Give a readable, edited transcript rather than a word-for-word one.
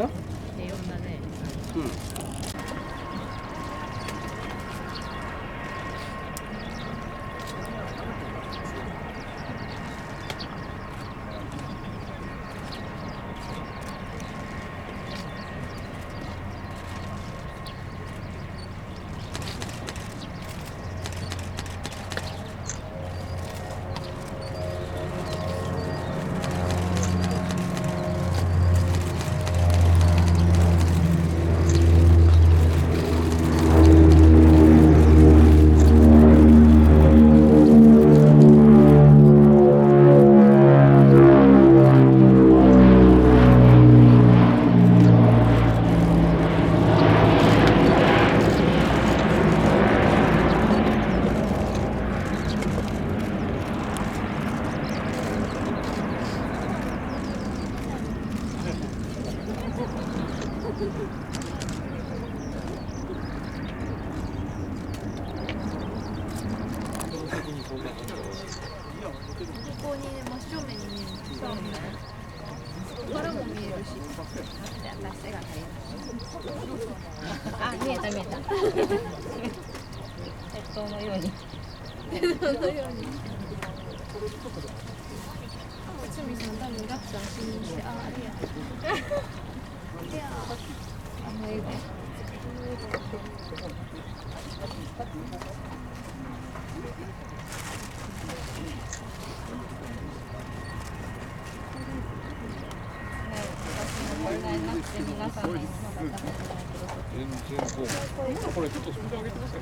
平穏だね。うん。ここにね、真正面に見える。そうね。ここからも見えるし。じゃあ、出せが足りない。あ、見えた見えた。鉄塔のように。鉄塔のように。内海さん、多分ガクさん死にして、あ、ありがとう。いや、あ、もういいね。皆さんのまだ全然こう。これちょっとスピード上げてください。